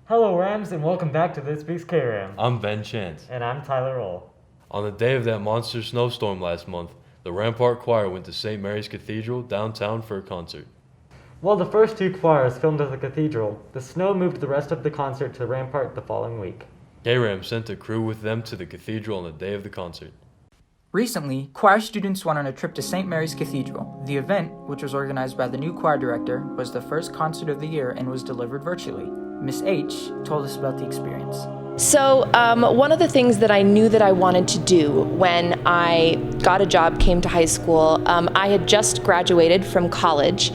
Hello Rams and welcome back to this week's Kram. I'm Ben Chance. And I'm Tyler Roll. On the day of that monster snowstorm last month, the Rampart Choir went to St. Mary's Cathedral downtown for a concert. While the first two choirs filmed at the cathedral, the snow moved the rest of the concert to Rampart the following week. Kram sent a crew with them to the cathedral on the day of the concert. Recently, choir students went on a trip to St. Mary's Cathedral. The event, which was organized by the new choir director, was the first concert of the year and was delivered virtually. Miss H told us about the experience. So one of the things that I knew that I wanted to do when I got a job, came to high school, I had just graduated from college.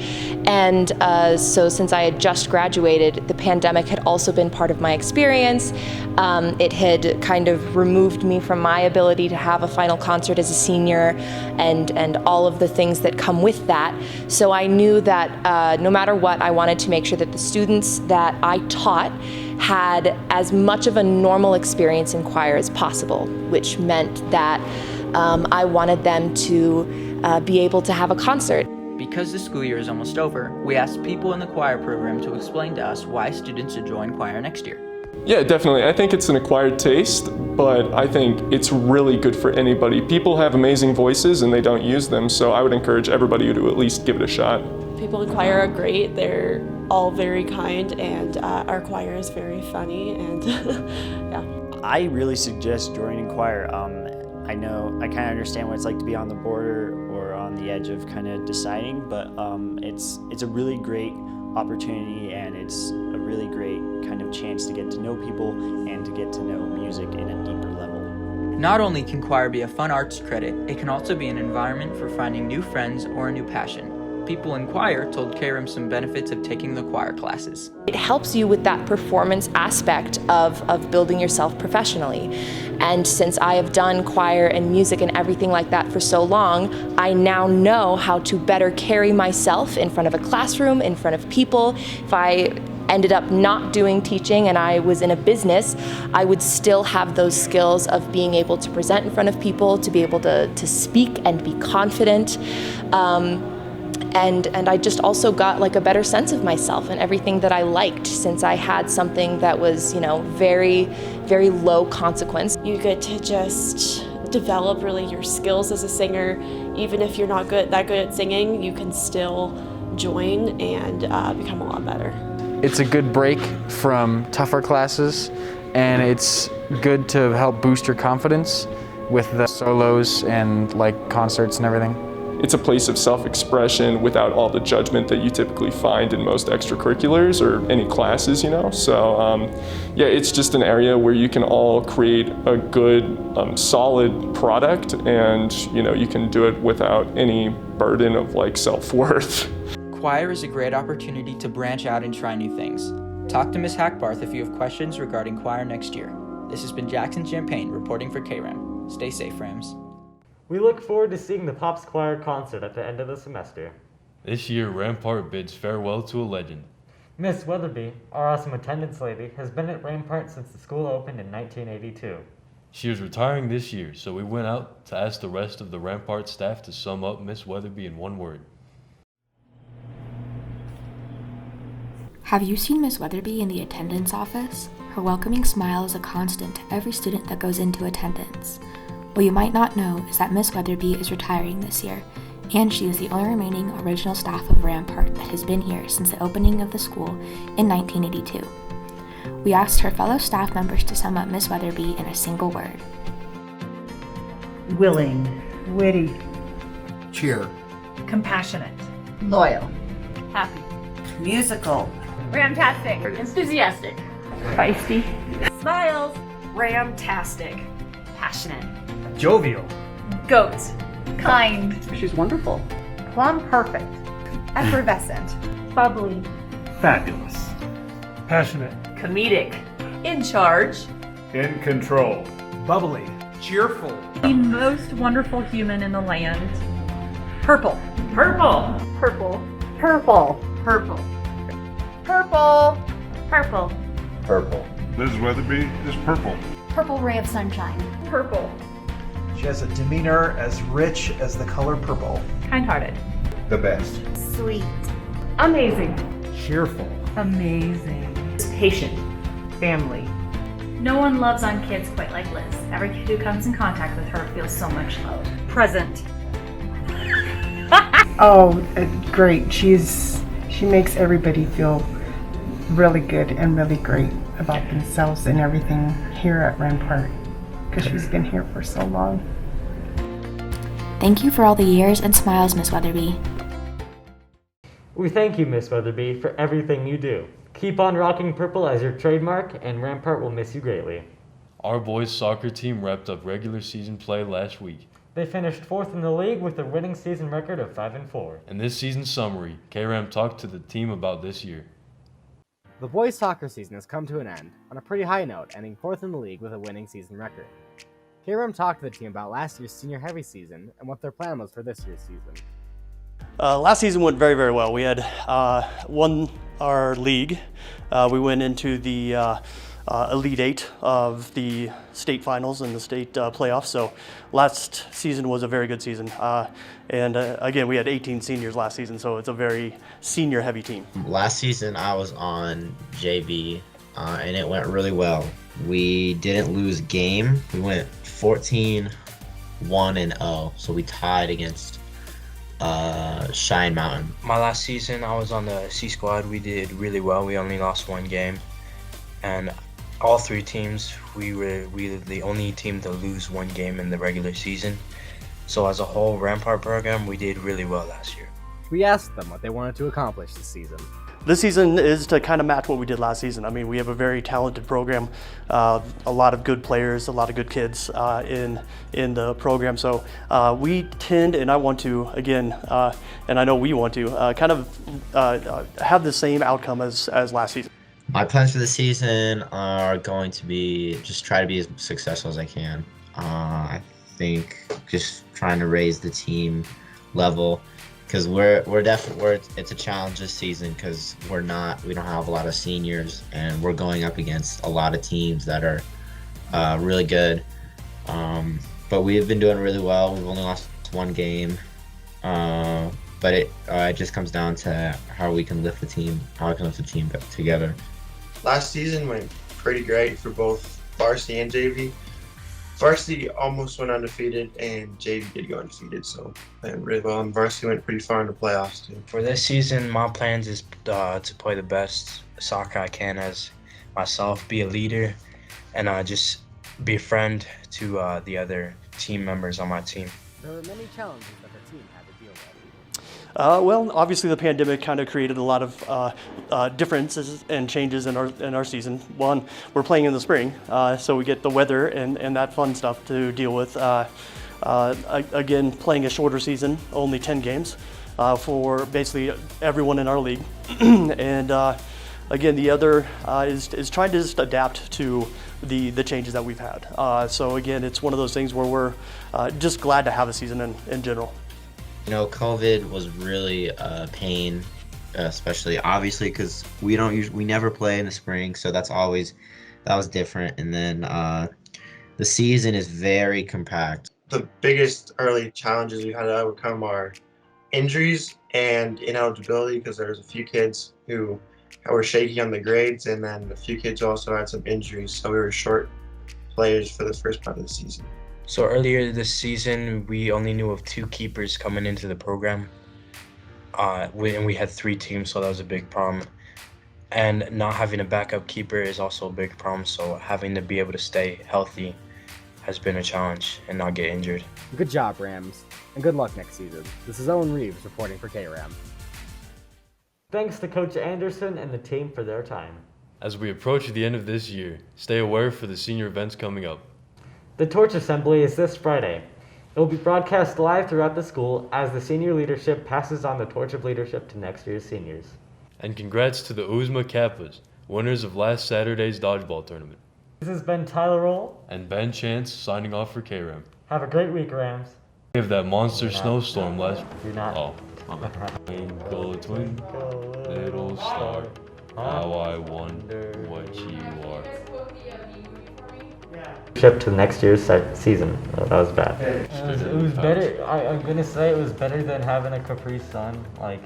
And so since I had just graduated, the pandemic had also been part of my experience. It had kind of removed me from my ability to have a final concert as a senior and all of the things that come with that. So I knew that no matter what, I wanted to make sure that the students that I taught had as much of a normal experience in choir as possible, which meant that I wanted them to be able to have a concert. Because the school year is almost over, we asked people in the choir program to explain to us why students should join choir next year. Yeah, definitely. I think it's an acquired taste, but I think it's really good for anybody. People have amazing voices and they don't use them, so I would encourage everybody to at least give it a shot. People in choir are great. They're all very kind, and our choir is very funny, and yeah. I really suggest joining choir. I know I kind of understand what it's like to be on the border or on the edge of kind of deciding, but it's a really great opportunity, and it's a really great kind of chance to get to know people and to get to know music in a deeper level. Not only can choir be a fun arts credit, it can also be an environment for finding new friends or a new passion. People in choir told Kram some benefits of taking the choir classes. It helps you with that performance aspect of building yourself professionally. And since I have done choir and music and everything like that for so long, I now know how to better carry myself in front of a classroom, in front of people. If I ended up not doing teaching and I was in a business, I would still have those skills of being able to present in front of people, to be able to speak and be confident. And I just also got like a better sense of myself and everything that I liked, since I had something that was, very, very low consequence. You get to just develop really your skills as a singer. Even if you're not that good at singing, you can still join and become a lot better. It's a good break from tougher classes, and it's good to help boost your confidence with the solos and like concerts and everything. It's a place of self-expression without all the judgment that you typically find in most extracurriculars or any classes, So, yeah, it's just an area where you can all create a good, solid product, and, you can do it without any burden of, self-worth. Choir is a great opportunity to branch out and try new things. Talk to Ms. Hackbarth if you have questions regarding choir next year. This has been Jackson Champagne reporting for Kram. Stay safe, Rams. We look forward to seeing the Pops Choir concert at the end of the semester. This year, Rampart bids farewell to a legend. Miss Weatherby, our awesome attendance lady, has been at Rampart since the school opened in 1982. She is retiring this year, so we went out to ask the rest of the Rampart staff to sum up Miss Weatherby in one word. Have you seen Miss Weatherby in the attendance office? Her welcoming smile is a constant to every student that goes into attendance. What you might not know is that Miss Weatherby is retiring this year, and she is the only remaining original staff of Rampart that has been here since the opening of the school in 1982. We asked her fellow staff members to sum up Miss Weatherby in a single word. Willing, witty, cheer, compassionate, loyal, happy, musical, ramtastic, enthusiastic, feisty, smiles, ramtastic, passionate, Jovial, goat, kind. She's wonderful. Plum perfect, Effervescent, bubbly, fabulous, passionate, comedic, in charge, in control, bubbly, cheerful, the most wonderful human in the land. Purple, purple, purple, purple, purple, purple, purple, purple. Liz Wetherby is purple. Purple ray of sunshine. Purple. She has a demeanor as rich as the color purple. Kind-hearted. The best. Sweet. Amazing. cheerful, Amazing. Patient. family. No one loves on kids quite like Liz. Every kid who comes in contact with her feels so much love. Present. Oh, great. She makes everybody feel really good and really great about themselves and everything here at Rampart because she's been here for so long. Thank you for all the years and smiles, Miss Weatherby. We thank you, Miss Weatherby, for everything you do. Keep on rocking purple as your trademark, and Rampart will miss you greatly. Our boys soccer team wrapped up regular season play last week. They finished 4th in the league with a winning season record of 5-4. In this season's summary, Kram talked to the team about this year. The boys' soccer season has come to an end on a pretty high note, ending 4th in the league with a winning season record. Kram talked to the team about last year's senior heavy season and what their plan was for this year's season. Last season went very, very well. We had won our league. We went into the Elite Eight of the state finals and the state playoffs. So last season was a very good season. And again, we had 18 seniors last season, so it's a very senior heavy team. Last season I was on JV and it went really well. We didn't lose a game. We went 14-1-0, so we tied against Cheyenne Mountain. My last season I was on the C squad. We did really well. We only lost one game, and all 3 teams, we were the only team to lose one game in the regular season. So as a whole Rampart program, we did really well last year. We asked them what they wanted to accomplish this season. This season is to kind of match what we did last season. I mean, we have a very talented program, a lot of good players, a lot of good kids in the program. So we tend, and I want to, again, and I know we want to, kind of have the same outcome as last season. My plans for the season are going to be just try to be as successful as I can. I think just trying to raise the team level. Because it's a challenge this season because we don't have a lot of seniors and we're going up against a lot of teams that are really good. But we've been doing really well. We've only lost one game, but it just comes down to how we can lift the team, together. Last season went pretty great for both varsity and JV. Varsity almost went undefeated, and JV did go undefeated, so they went really well. And varsity went pretty far in the playoffs too. For this season, my plans is to play the best soccer I can as myself, be a leader, and just be a friend to the other team members on my team. There were many challenges that the team had to deal with. Well, obviously the pandemic kind of created a lot of differences and changes in our season. One, we're playing in the spring, so we get the weather and that fun stuff to deal with. Again, playing a shorter season, only 10 games for basically everyone in our league. And again, the other is trying to just adapt to the changes that we've had. So again, it's one of those things where we're just glad to have a season in general. You know, COVID was really a pain, especially obviously because we never play in the spring, so that was different. And then the season is very compact. The biggest early challenges we had to overcome are injuries and ineligibility because there's a few kids who were shaky on the grades, and then a few kids also had some injuries, so we were short players for the first part of the season. So earlier this season, we only knew of 2 keepers coming into the program. And we had 3 teams, so that was a big problem. And not having a backup keeper is also a big problem, so having to be able to stay healthy has been a challenge and not get injured. Good job, Rams, and good luck next season. This is Owen Reeves reporting for K-Ram. Thanks to Coach Anderson and the team for their time. As we approach the end of this year, stay aware for the senior events coming up. The Torch Assembly is this Friday. It will be broadcast live throughout the school as the senior leadership passes on the torch of leadership to next year's seniors. And congrats to the Uzma Kappas, winners of last Saturday's dodgeball tournament. This has been Tyler Roll and Ben Chance signing off for K-Ram. Have a great week, Rams. We have that monster snowstorm last. You're not. Oh. Twinkle, twinkle, little star, how I wonder what you are. Ship to next year's season. That was bad. It was better. I'm gonna say it was better than having a Capri Sun. Like.